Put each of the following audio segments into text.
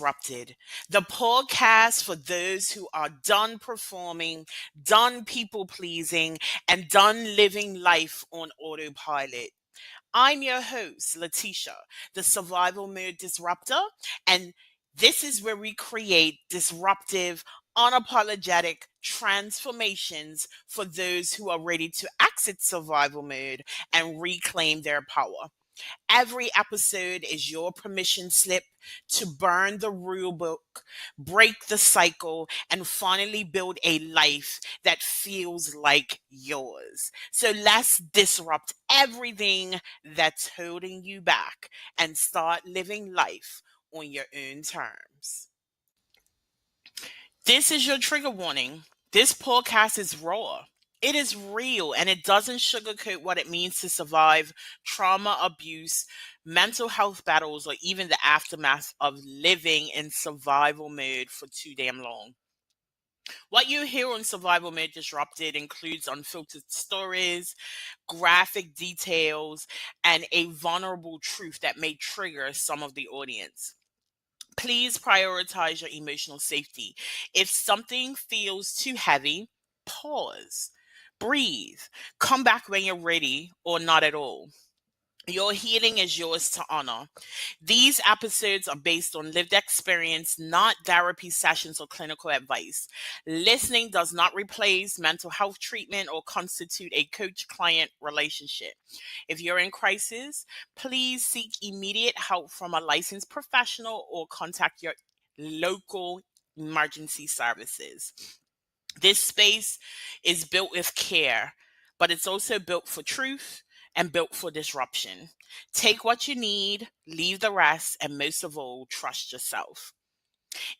Disrupted, the podcast for those who are done performing, done people pleasing, and done living life on autopilot. I'm your host, Leticia, the Survival Mode Disruptor, and this is where we create disruptive, unapologetic transformations for those who are ready to exit survival mode and reclaim their power. Every episode is your permission slip to burn the rule book, break the cycle, and finally build a life that feels like yours. So let's disrupt everything that's holding you back and start living life on your own terms. This is your trigger warning. This podcast is raw. It is real and it doesn't sugarcoat what it means to survive trauma, abuse, mental health battles, or even the aftermath of living in survival mode for too damn long. What you hear on Survival Mode Disrupted includes unfiltered stories, graphic details, and a vulnerable truth that may trigger some of the audience. Please prioritize your emotional safety. If something feels too heavy, pause, breathe, come back when you're ready, or not at all. Your healing is yours to honor. These episodes are based on lived experience, not therapy sessions or clinical advice. Listening does not replace mental health treatment or constitute a coach client relationship. If you're in crisis, please seek immediate help from a licensed professional or contact your local emergency services. This space is built with care, but it's also built for truth and built for disruption. Take what you need, leave the rest, and most of all, trust yourself.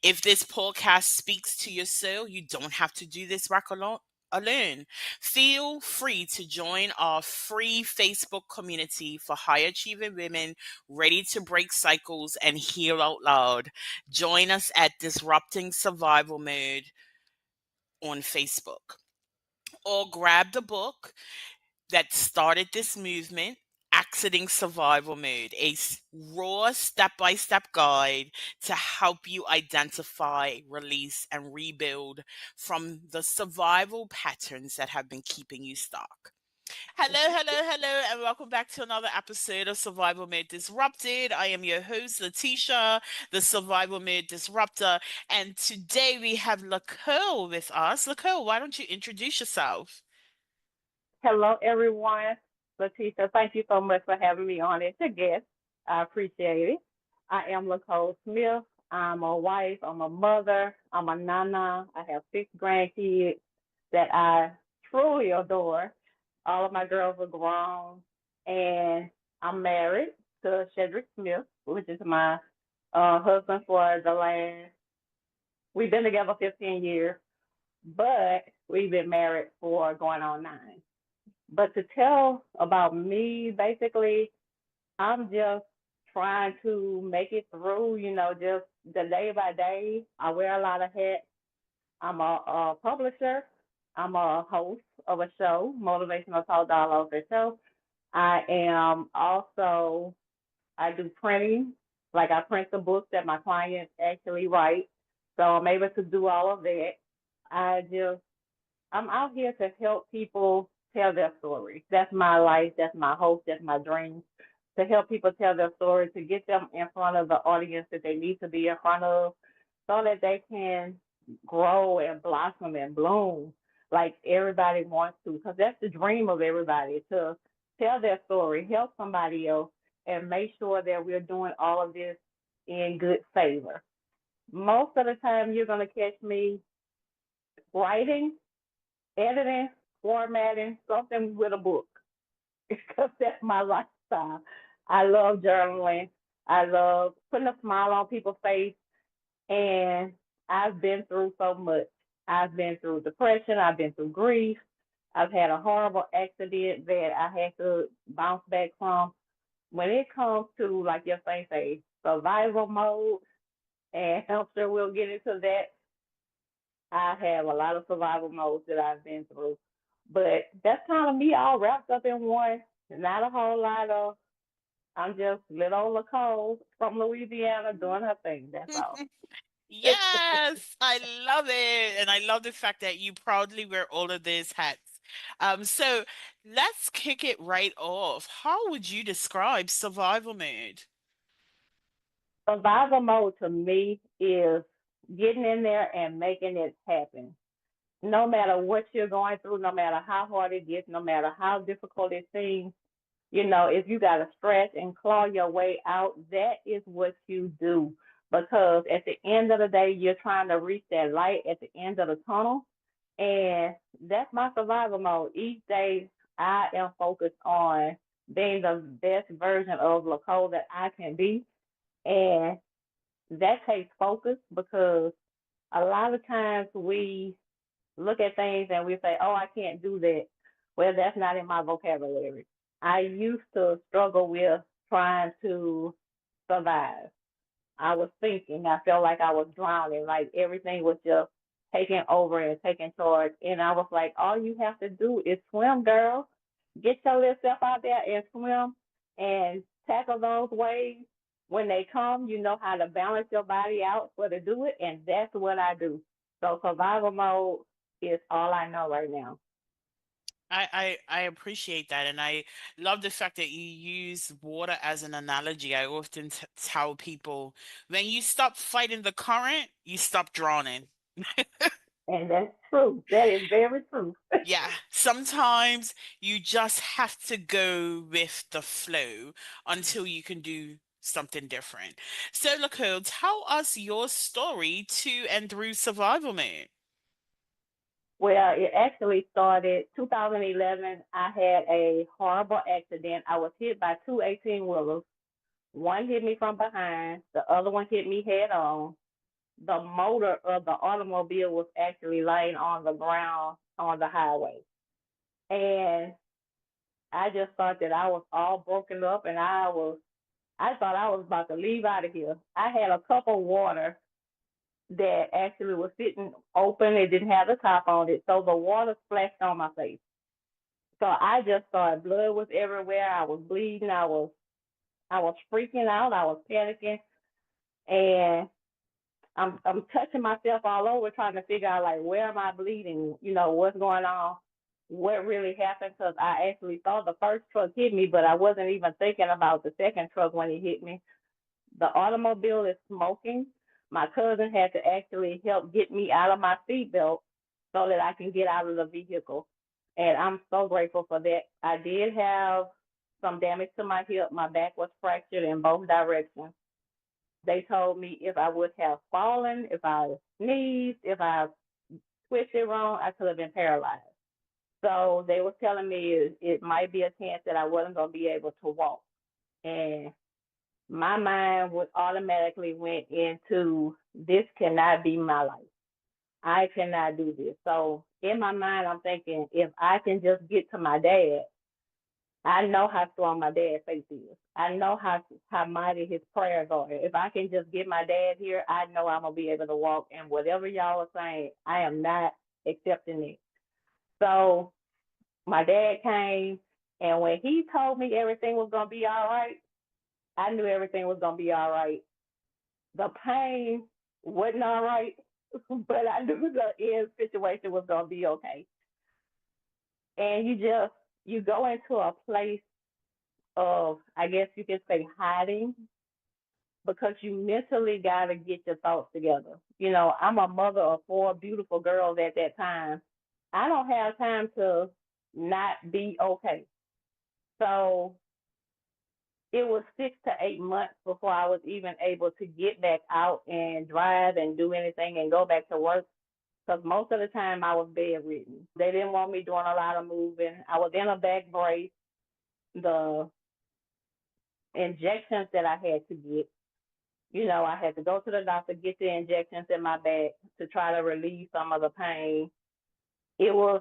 If this podcast speaks to your soul, you don't have to do this work alone. Feel free to join our free Facebook community for high achieving women ready to break cycles and heal out loud. Join us at Disrupting Survival Mode on Facebook, or grab the book that started this movement, Exiting Survival Mode, a raw step by step guide to help you identify, release, and rebuild from the survival patterns that have been keeping you stuck. Hello, and welcome back to another episode of Survival Mode Disrupted. I am your host, Leticia, the Survival Mode Disruptor, and today we have LaCole with us. LaCole, why don't you introduce yourself? Hello, everyone. Leticia, thank you so much for having me on as a guest. I appreciate it. I am LaCole Smith. I'm a wife. I'm a mother. I'm a nana. I have 6 grandkids that I truly adore. All of my girls are grown, and I'm married to Shedrick Smith, which is my husband for the last. We've been together 15 years, but we've been married for going on 9. But to tell about me, basically, I'm just trying to make it through, just the day by day. I wear a lot of hats. I'm a publisher. I'm a host of a show, Motivational Talk Dialogue Show. I am also, I do printing. Like I print the books that my clients actually write. So I'm able to do all of that. I just I'm out here to help people tell their story. That's my life. That's my hope. That's my dream. To help people tell their story, to get them in front of the audience that they need to be in front of, so that they can grow and blossom and bloom like everybody wants to. Because that's the dream of everybody, to tell their story, help somebody else, and make sure that we're doing all of this in good favor. Most of the time, you're going to catch me writing, editing, formatting, something with a book, because that's my lifestyle. I love journaling. I love putting a smile on people's face, and I've been through so much. I've been through depression. I've been through grief. I've had a horrible accident that I had to bounce back from. When it comes to, like your thing say, survival mode, and I'm sure we'll get into that, I have a lot of survival modes that I've been through. But that's kind of me all wrapped up in one. Not a whole lot of I'm just little LaCole from Louisiana doing her thing. That's all. Yes, I love it. And I love the fact that you proudly wear all of these hats. So let's kick it right off. How would you describe survival mode? Survival mode to me is getting in there and making it happen. No matter what you're going through, no matter how hard it gets, no matter how difficult it seems, if you got to stretch and claw your way out, that is what you do. Because at the end of the day, you're trying to reach that light at the end of the tunnel. And that's my survival mode. Each day, I am focused on being the best version of LaCole that I can be. And that takes focus because a lot of times we look at things and we say, oh, I can't do that. Well, that's not in my vocabulary. I used to struggle with trying to survive. I was thinking, I felt like I was drowning, like everything was just taking over and taking charge. And I was like, all you have to do is swim, girl. Get your little self out there and swim and tackle those waves. When they come, you know how to balance your body out for to do it. And that's what I do. So survival mode is all I know right now. I appreciate that, and I love the fact that you use water as an analogy. I often tell people when you stop fighting the current, you stop drowning. And that's true. That is very true. Yeah, sometimes you just have to go with the flow until you can do something different. So, Nicole, tell us your story to and through survival mode. Well, it actually started 2011. I had a horrible accident. I was hit by two 18-wheelers. One hit me from behind, the other one hit me head on. The motor of the automobile was actually laying on the ground on the highway. And I just thought that I was all broken up and I thought I was about to leave out of here. I had a cup of water that actually was sitting open. It didn't have the top on it. So the water splashed on my face. So I just started, blood was everywhere. I was bleeding. I was freaking out. I was panicking. And I'm touching myself all over trying to figure out like where am I bleeding? What's going on? What really happened? Because I actually saw the first truck hit me, but I wasn't even thinking about the second truck when it hit me. The automobile is smoking. My cousin had to actually help get me out of my seatbelt so that I can get out of the vehicle. And I'm so grateful for that. I did have some damage to my hip. My back was fractured in both directions. They told me if I would have fallen, if I sneezed, if I twisted wrong, I could have been paralyzed. So they were telling me it might be a chance that I wasn't going to be able to walk. And my mind would automatically went into this cannot be my life. I cannot do this. So in my mind, I'm thinking if I can just get to my dad, I know how strong my dad's faith is. I know how mighty his prayers are. If I can just get my dad here, I know I'm gonna be able to walk. And whatever y'all are saying, I am not accepting it. So my dad came, and when he told me everything was gonna be all right, I knew everything was gonna be all right. The pain wasn't all right, but I knew the end situation was gonna be okay. And you go into a place of, I guess you could say, hiding because you mentally gotta get your thoughts together. I'm a mother of four beautiful girls at that time. I don't have time to not be okay. So it was 6 to 8 months before I was even able to get back out and drive and do anything and go back to work because most of the time I was bedridden. They didn't want me doing a lot of moving. I was in a back brace. The injections that I had to get, I had to go to the doctor, get the injections in my back to try to relieve some of the pain. It was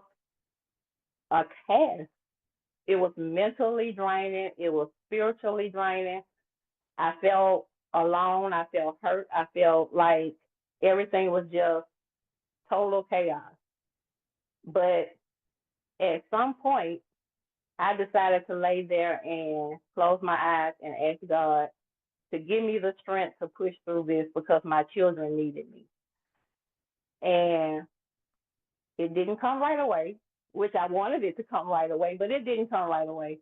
a task. It was mentally draining. It was spiritually draining. I felt alone. I felt hurt. I felt like everything was just total chaos. But at some point, I decided to lay there and close my eyes and ask God to give me the strength to push through this because my children needed me. And it didn't come right away, which I wanted it to come right away, but it didn't come right away.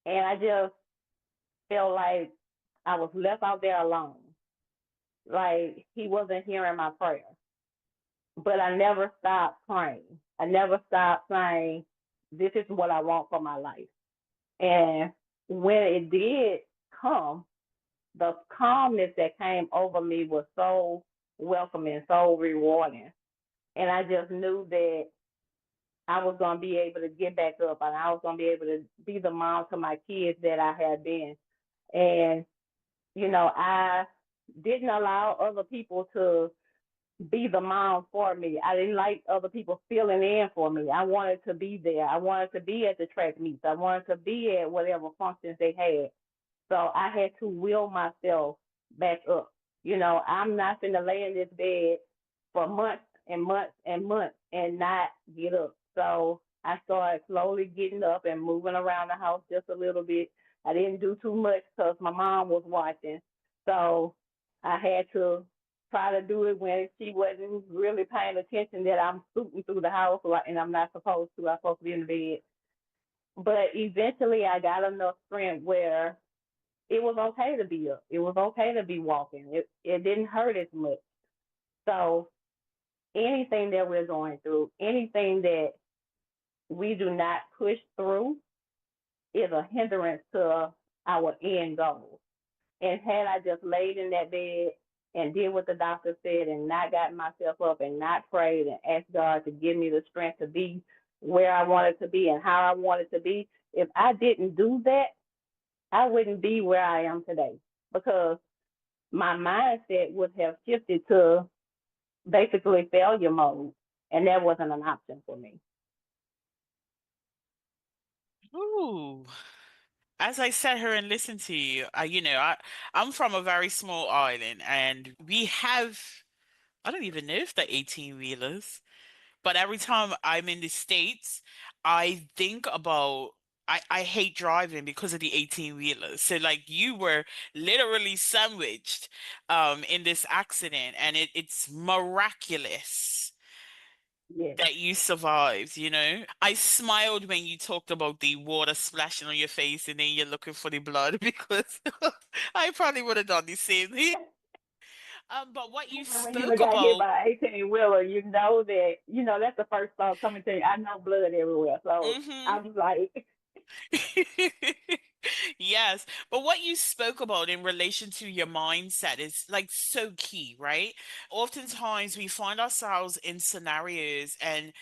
And I just felt like I was left out there alone. Like he wasn't hearing my prayer. But I never stopped praying. I never stopped saying, this is what I want for my life. And when it did come, the calmness that came over me was so welcoming, so rewarding. And I just knew that I was going to be able to get back up and I was going to be able to be the mom to my kids that I had been. And, I didn't allow other people to be the mom for me. I didn't like other people filling in for me. I wanted to be there. I wanted to be at the track meets. I wanted to be at whatever functions they had. So I had to will myself back up. I'm not going to lay in this bed for months and months and months and not get up. So I started slowly getting up and moving around the house just a little bit. I didn't do too much because my mom was watching. So I had to try to do it when she wasn't really paying attention that I'm scooting through the house and I'm not supposed to. I'm supposed to be in the bed. But eventually I got enough strength where it was okay to be up. It was okay to be walking. It didn't hurt as much. So anything that we're going through, anything that we do not push through is a hindrance to our end goal. And had I just laid in that bed and did what the doctor said and not gotten myself up and not prayed and asked God to give me the strength to be where I wanted to be and how I wanted to be, if I didn't do that, I wouldn't be where I am today because my mindset would have shifted to basically failure mode, and that wasn't an option for me. Ooh. As I sat here and listened to you, I'm from a very small island, and we have, I don't even know if they're 18 wheelers, but every time I'm in the States, I think about, I hate driving because of the 18 wheelers. So like you were literally sandwiched in this accident, and it's miraculous Yes. that you survived, you know? I smiled when you talked about the water splashing on your face and then you're looking for the blood because I probably would have done the same thing. But what you When you spoke got hit about, by an 18 wheeler, you know that, that's the first thought coming to you. I know blood everywhere. So hmm I was like, Yes, but what you spoke about in relation to your mindset is like so key, right? Oftentimes we find ourselves in scenarios and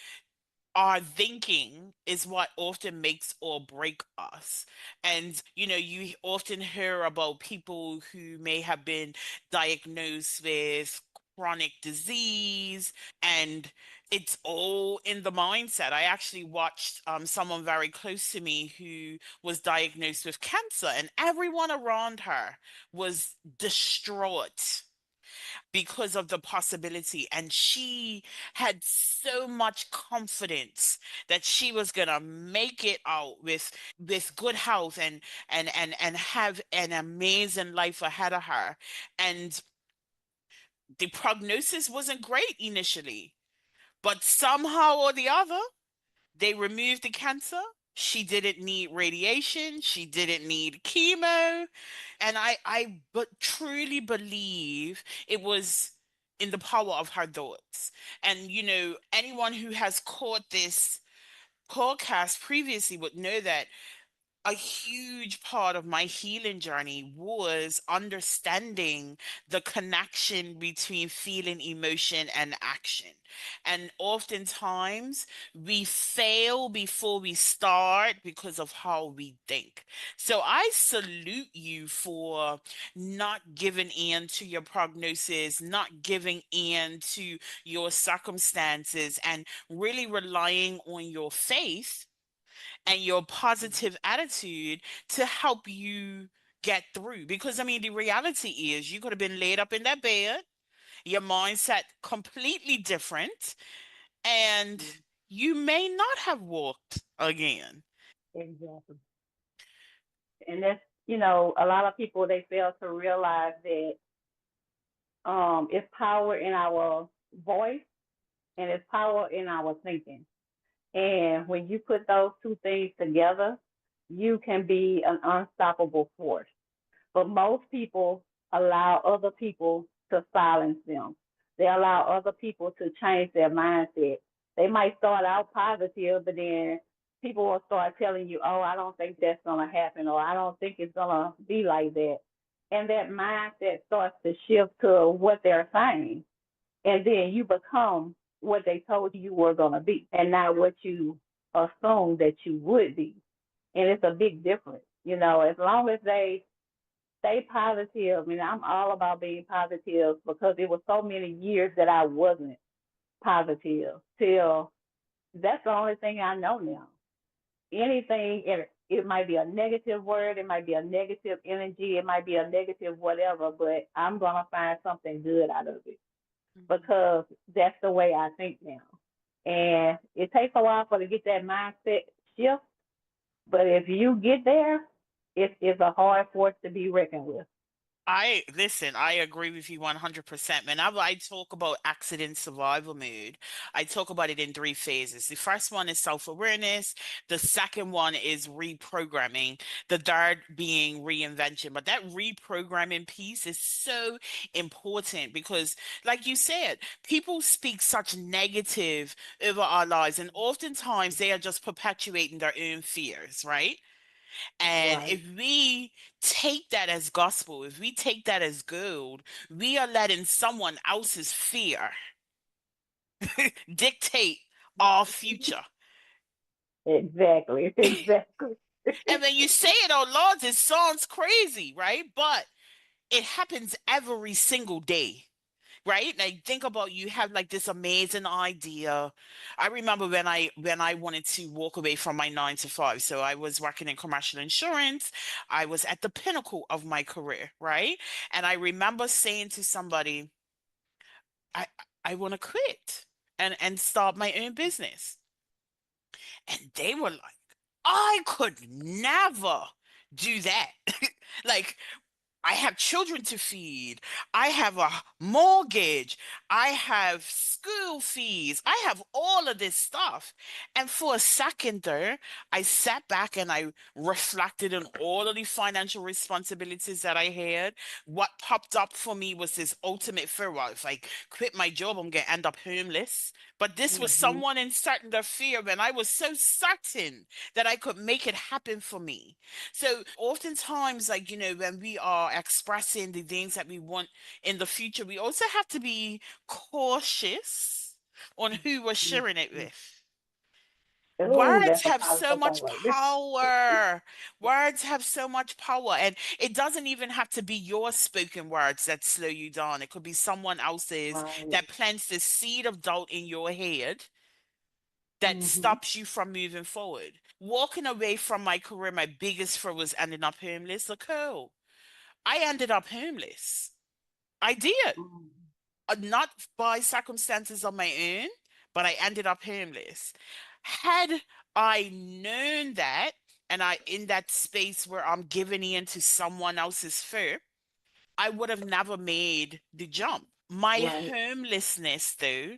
our thinking is what often makes or break us. And, you often hear about people who may have been diagnosed with chronic disease, and it's all in the mindset. I actually watched someone very close to me who was diagnosed with cancer, and everyone around her was distraught because of the possibility. And she had so much confidence that she was gonna make it out with good health and have an amazing life ahead of her. And the prognosis wasn't great initially, but somehow or the other, they removed the cancer. She didn't need radiation. She didn't need chemo. And I but truly believe it was in the power of her thoughts. And, anyone who has caught this podcast previously would know that a huge part of my healing journey was understanding the connection between feeling, emotion, and action. And oftentimes we fail before we start because of how we think. So I salute you for not giving in to your prognosis, not giving in to your circumstances, and really relying on your faith and your positive attitude to help you get through. Because I mean, the reality is you could have been laid up in that bed, your mindset completely different, and you may not have walked again. Exactly. And that's, a lot of people, they fail to realize that it's power in our voice and it's power in our thinking. And when you put those two things together, you can be an unstoppable force. But most people allow other people to silence them. They allow other people to change their mindset. They might start out positive, but then people will start telling you, oh, I don't think that's going to happen, or I don't think it's going to be like that. And that mindset starts to shift to what they're saying. And then you become what they told you were going to be and not what you assumed that you would be. And it's a big difference. As long as they stay positive. I mean, I'm all about being positive because it was so many years that I wasn't positive till that's the only thing I know now. Anything, it might be a negative word, it might be a negative energy, it might be a negative whatever, but I'm going to find something good out of it Mhm. because that's the way I think now. And it takes a while for to get that mindset shift, but if you get there, it's a hard force to be reckoned with. I listen, I agree with you 100%. Whenever I talk about accident survival mode, I talk about it in three phases. The first one is self-awareness, the second one is reprogramming, the third being reinvention. But that reprogramming piece is so important because, like you said, people speak such negative over our lives, and oftentimes they are just perpetuating their own fears, right? And Right. if we take that as gospel, if we take that as gold, we are letting someone else's fear dictate our future. Exactly, exactly. And when you say it out loud, it sounds crazy, right? But it happens every single day. Right? Like think about you have like this amazing idea. I remember when I wanted to walk away from my 9 to 5. So I was working in commercial insurance. I was at the pinnacle of my career, right? And I remember saying to somebody, I I want to quit and start my own business. And they were like, I could never do that. Like I have children to feed. I have a mortgage. I have school fees. I have all of this stuff. And for a second there, I sat back and I reflected on all of the financial responsibilities that I had. What popped up for me was this ultimate fear. Well, if I quit my job, I'm going to end up homeless. But this was Hmm. someone inserting their fear, and I was so certain that I could make it happen for me. So oftentimes, like, when we are expressing the things that we want in the future, we also have to be cautious on who we're sharing it with. Oh, Words that's a have so powerful thing much right there. power. Words have so much power. And it doesn't even have to be your spoken words that slow you down. It could be someone else's Right. that plants the seed of doubt in your head that Hmm. stops you from moving forward. Walking away from my career, my biggest fear was ending up homeless. Look, oh, I ended up homeless. I did. Not by circumstances of my own, but I ended up homeless. Had I known that, and I in that space where I'm giving in to someone else's fear, I would have never made the jump. My Right. homelessness, though,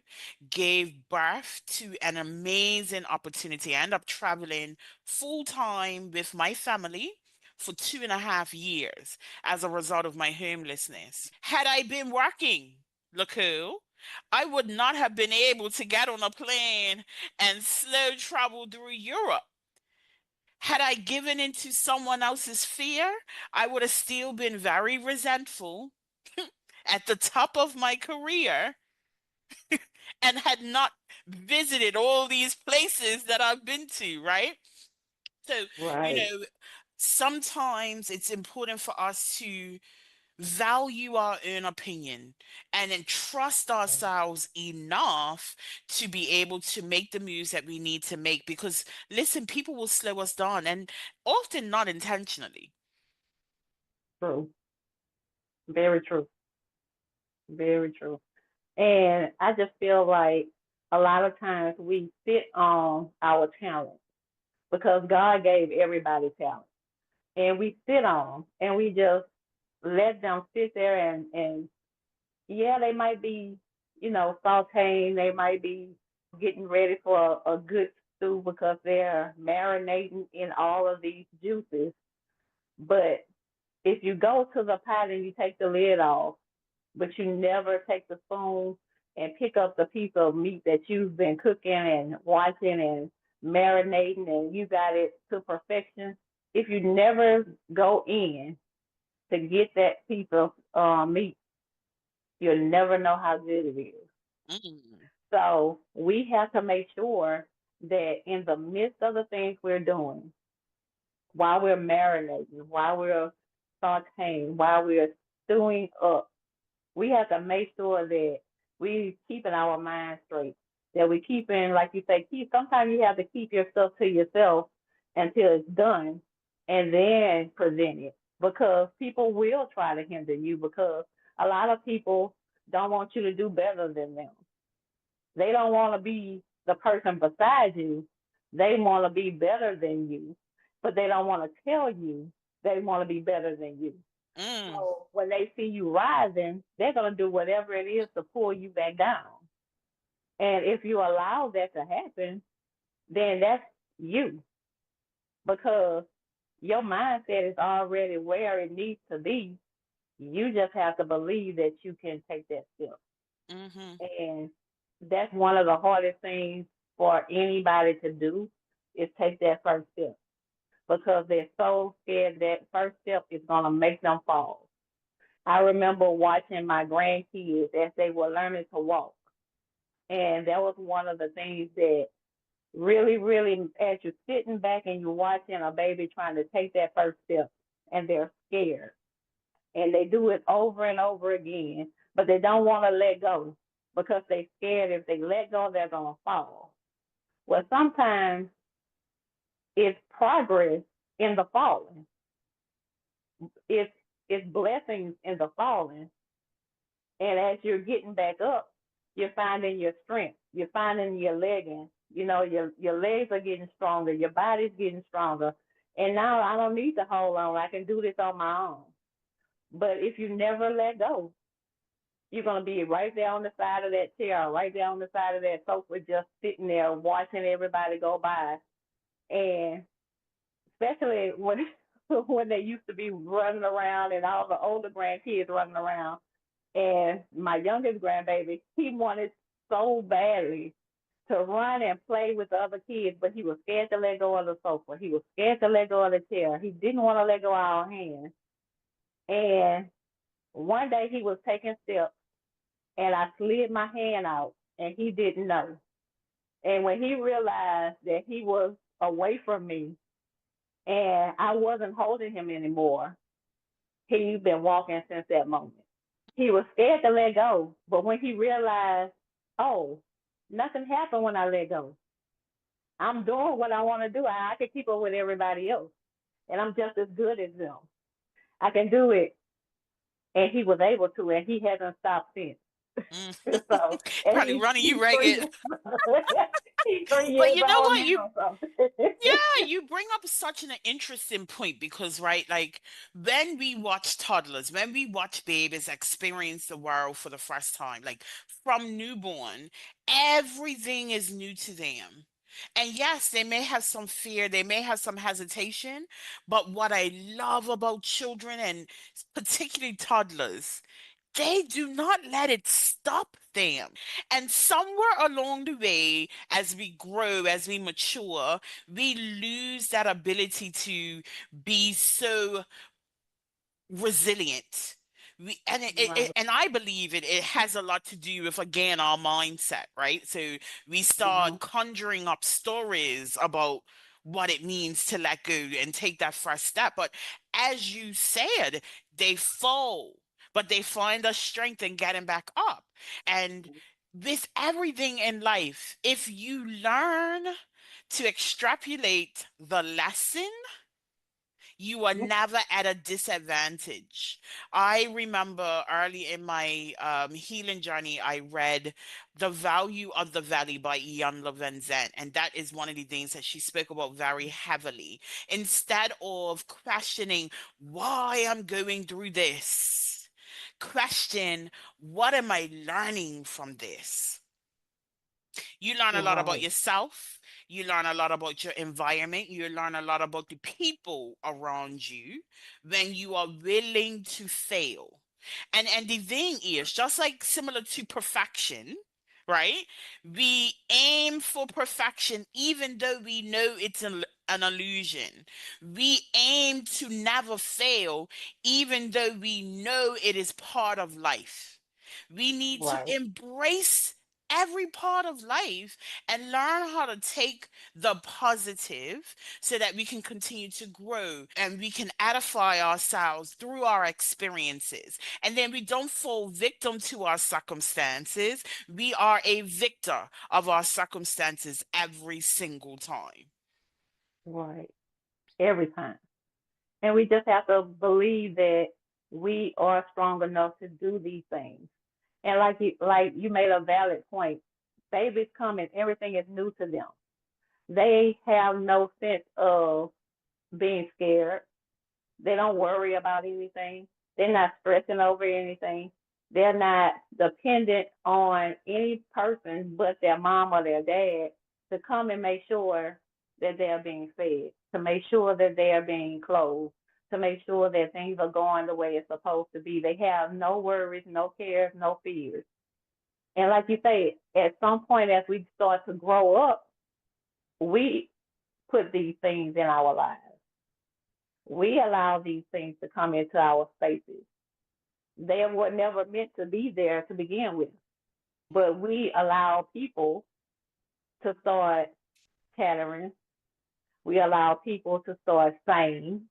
gave birth to an amazing opportunity. I ended up traveling full time with my family for 2.5 years as a result of my homelessness. Had I been working, look who, I would not have been able to get on a plane and slow travel through Europe. Had I given into someone else's fear, I would have still been very resentful at the top of my career and had not visited all these places that I've been to, right? So, you Right. know, sometimes it's important for us to value our own opinion and then trust ourselves enough to be able to make the moves that we need to make because listen, people will slow us down and often not intentionally. True. Very true. Very true. And I just feel like a lot of times we sit on our talent, because God gave everybody talent, and we sit on them, and we just let them sit there and yeah, they might be, sauteing, they might be getting ready for a good stew because they're marinating in all of these juices. But if you go to the pot and you take the lid off, but you never take the spoon and pick up the piece of meat that you've been cooking and watching and marinating and you got it to perfection, if you never go in to get that piece of meat, you'll never know how good it is. Mm. So we have to make sure that in the midst of the things we're doing, while we're marinating, while we're sauteing, while we're stewing up, we have to make sure that we keeping our mind straight. That we keeping, like you say, sometimes you have to keep your stuff to yourself until it's done and then present it. Because people will try to hinder you because a lot of people don't want you to do better than them. They don't want to be the person beside you. They want to be better than you, but they don't want to tell you they want to be better than you. Mm. So when they see you rising, they're going to do whatever it is to pull you back down. And if you allow that to happen, then that's you because your mindset is already where it needs to be. You just have to believe that you can take that step. Mhm. And that's one of the hardest things for anybody to do is take that first step because they're so scared that first step is going to make them fall. I remember watching my grandkids as they were learning to walk. And that was one of the things that really, really, as you're sitting back and you're watching a baby trying to take that first step and they're scared and they do it over and over again, but they don't want to let go because they're scared if they let go, they're going to fall. Well, sometimes it's progress in the falling. It's it's blessings in the falling. And as you're getting back up, you're finding your strength. You're finding your legging. Your legs are getting stronger. Your body's getting stronger. And now I don't need to hold on. I can do this on my own. But if you never let go, you're gonna be right there on the side of that chair, right there on the side of that sofa, just sitting there watching everybody go by. And especially when when they used to be running around and all the older grandkids running around. And my youngest grandbaby, he wanted so badly to run and play with the other kids, but he was scared to let go of the sofa. He was scared to let go of the chair. He didn't want to let go of our hands. And one day he was taking steps, and I slid my hand out, and he didn't know. And when he realized that he was away from me and I wasn't holding him anymore, he's been walking since that moment. He was scared to let go, but when he realized, oh, nothing happened when I let go. I'm doing what I want to do. I can keep up with everybody else, and I'm just as good as them. I can do it, and he was able to, and he hasn't stopped since. Mm. So, and Probably running you he's three, ragged. he's 3 years But you know old what? now. So, Yeah, you bring up such an interesting point because, right, like when we watch toddlers, when we watch babies experience the world for the first time, like from newborn, everything is new to them. And yes, they may have some fear, they may have some hesitation, but what I love about children and particularly toddlers, they do not let it stop them. And somewhere along the way, as we grow, as we mature, we lose that ability to be so resilient. right. And I believe it has a lot to do with again our mindset, right? So we Mm-hmm. start conjuring up stories about what it means to let go and take that first step. But as you said, they fall, but they find the strength in getting back up. And with everything in life, if you learn to extrapolate the lesson, You are Yeah. never at a disadvantage. I remember early in my healing journey, I read The Value of the Valley by Ian Levinson, and that is one of the things that she spoke about very heavily. Instead of questioning why I'm going through this, question what am I learning from this? You learn a lot about Right. yourself. You learn a lot about your environment. You learn a lot about the people around you when you are willing to fail. And the thing is, just like similar to perfection, right? We aim for perfection even though we know it's an illusion. We aim to never fail even though we know it is part of life. We need to Right. embrace every part of life and learn how to take the positive so that we can continue to grow and we can edify ourselves through our experiences. And then we don't fall victim to our circumstances. We are a victor of our circumstances every single time. Right. Every time. And we just have to believe that we are strong enough to do these things. And like you made a valid point. Babies come and everything is new to them. They have no sense of being scared. They don't worry about anything. They're not stressing over anything. They're not dependent on any person but their mom or their dad to come and make sure that they're being fed, to make sure that they are being clothed, to make sure that things are going the way it's supposed to be. They have no worries, no cares, no fears. And like you say, at some point as we start to grow up, we put these things in our lives. We allow these things to come into our spaces. They were never meant to be there to begin with, but we allow people to start chattering. We allow people to start saying.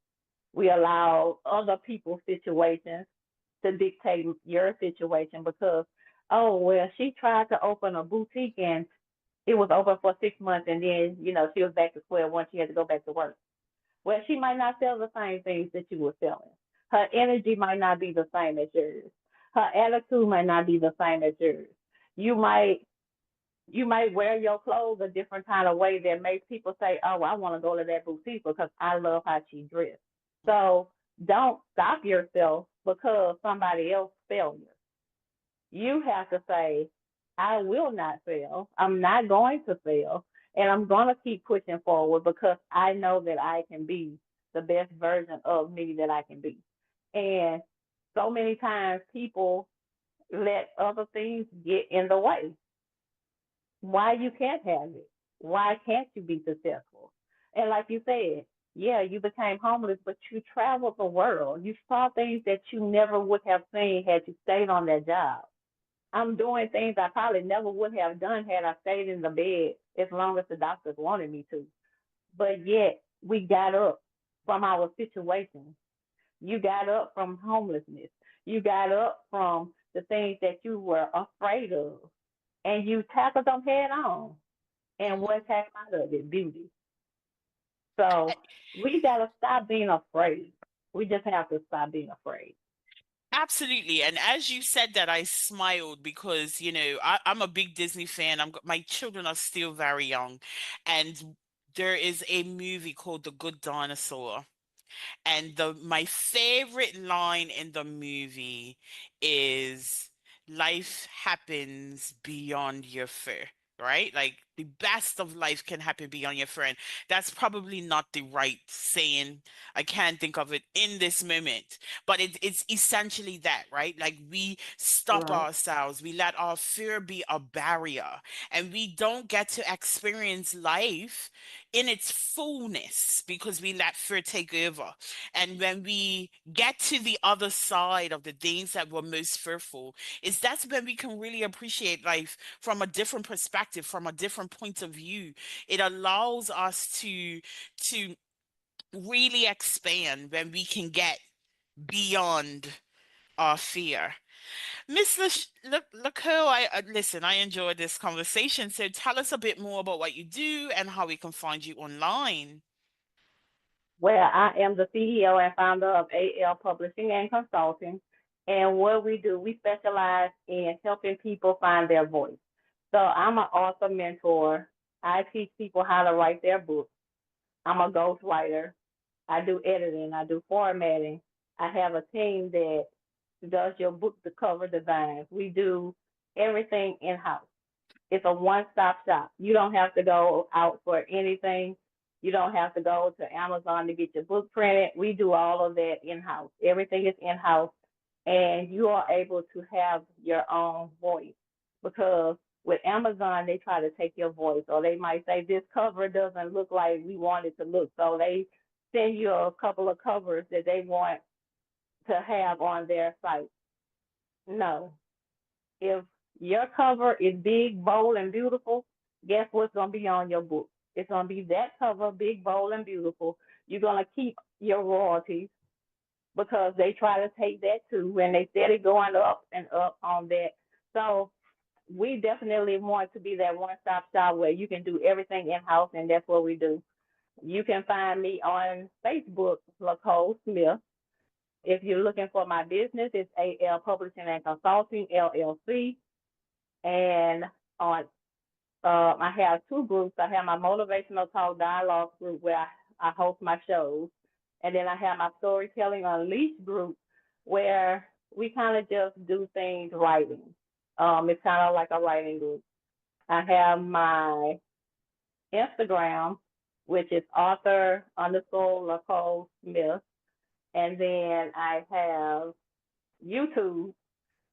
We allow other people's situations to dictate your situation because, oh, well, she tried to open a boutique and it was open for 6 months and then, she was back to square one. She had to go back to work. Well, she might not sell the same things that you were selling. Her energy might not be the same as yours. Her attitude might not be the same as yours. You might you might wear your clothes a different kind of way that makes people say, "Oh, I want to go to that boutique because I love how she dressed." So don't stop yourself because somebody else failure. You have to say, I will not fail. I'm not going to fail. And I'm going to keep pushing forward because I know that I can be the best version of me that I can be. And so many times people let other things get in the way. Why you can't have it? Why can't you be successful? And like you said, yeah, you became homeless, but you traveled the world. You saw things that you never would have seen had you stayed on that job. I'm doing things I probably never would have done had I stayed in the bed as long as the doctors wanted me to. But yet, we got up from our situation. You got up from homelessness. You got up from the things that you were afraid of. And you tackled them head on. And what came out of it? Beauty. So we got to stop being afraid. We just have to stop being afraid. Absolutely. And as you said that, I smiled because, I'm a big Disney fan. My children are still very young. And there is a movie called The Good Dinosaur. And the my favorite line in the movie is life happens beyond your fear, right? Like the best of life can happen beyond your fear. And that's probably not the right saying. I can't think of it in this moment, but it's essentially that, right? Like we stop Right. ourselves, we let our fear be a barrier, and we don't get to experience life in its fullness because we let fear take over. And when we get to the other side of the things that were most fearful, is that's when we can really appreciate life from a different perspective, from a different point of view. It allows us to really expand when we can get beyond our fear. Miss LaCole, listen, I enjoyed this conversation. So tell us a bit more about what you do and how we can find you online. where I am the CEO and founder of AL Publishing and Consulting. And what we do, we specialize in helping people find their voice. So I'm an author mentor. I teach people how to write their books. I'm a ghostwriter. I do editing. I do formatting. I have a team that does your book the cover designs. We do everything in house. It's a one-stop shop. You don't have to go out for anything. You don't have to go to Amazon to get your book printed. We do all of that in-house. Everything is in-house, and you are able to have your own voice because with Amazon, they try to take your voice, or they might say this cover doesn't look like we want it to look, so they send you a couple of covers that they want to have on their site. No, if your cover is big, bold, and beautiful, guess what's going to be on your book? It's going to be that cover, big, bold, and beautiful. You're going to keep your royalties because they try to take that too, and they steady going up and up on that. So we definitely want to be that one-stop shop where you can do everything in-house, and that's what we do. You can find me on Facebook, LaCole Smith. If you're looking for my business, it's AL Publishing and Consulting, LLC. And on I have two groups. I have my Motivational Talk Dialogue group where I host my shows. And then I have my Storytelling Unleashed group where we kind of just do things writing. It's kind of like a writing group. I have my Instagram, which is author underscore LaCole Smith. And then I have YouTube,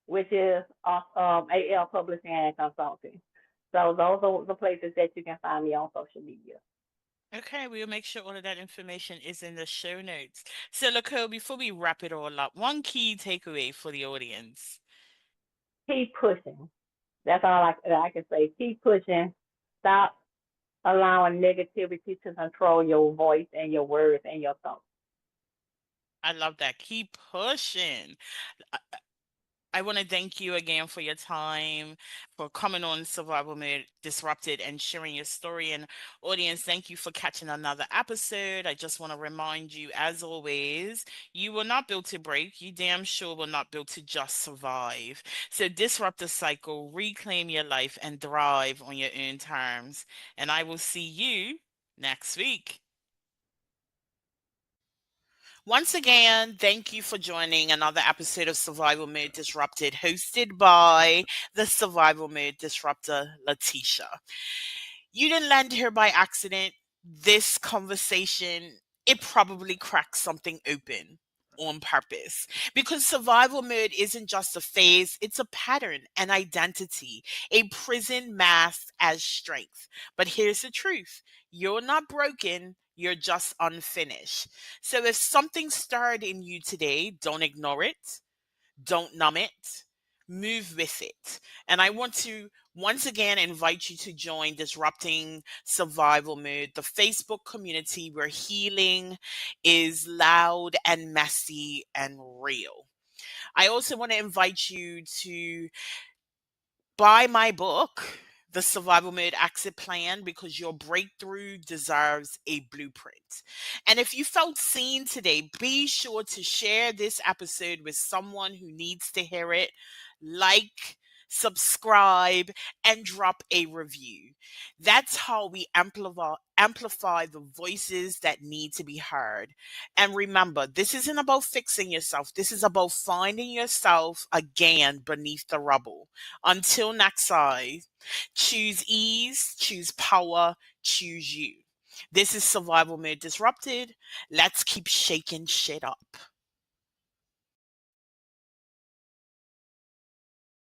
which is AL Publishing and Consulting. So those are the places that you can find me on social media. Okay, we'll make sure all of that information is in the show notes. So, LaCole, before we wrap it all up, one key takeaway for the audience. Keep pushing. That's all I can say. Keep pushing. Stop allowing negativity to control your voice and your words and your thoughts. I love that. Keep pushing. I want to thank you again for your time, for coming on Survival Mode Disrupted and sharing your story. And audience, thank you for catching another episode. I just want to remind you, as always, you were not built to break. You damn sure were not built to just survive. So disrupt the cycle, reclaim your life, and thrive on your own terms. And I will see you next week. Once again, thank you for joining another episode of Survival Mode Disrupted, hosted by the Survival Mode Disruptor, Leticia. You didn't land here by accident. This conversation, it probably cracked something open on purpose because survival mode isn't just a phase, it's a pattern, an identity, a prison masked as strength. But here's the truth: you're not broken, you're just unfinished. So if something stirred in you today, don't ignore it, don't numb it, move with it. And I want to once again invite you to join Disrupting Survival Mode, the Facebook community where healing is loud and messy and real. I also want to invite you to buy my book, The Survival Mode Exit Plan, because your breakthrough deserves a blueprint. And if you felt seen today, be sure to share this episode with someone who needs to hear it. Like, subscribe, and drop a review. That's how we amplify the voices that need to be heard. And remember, this isn't about fixing yourself. This is about finding yourself again beneath the rubble. Until next time, choose ease, choose power, choose you. This is Survival Mode Disrupted. Let's keep shaking shit up.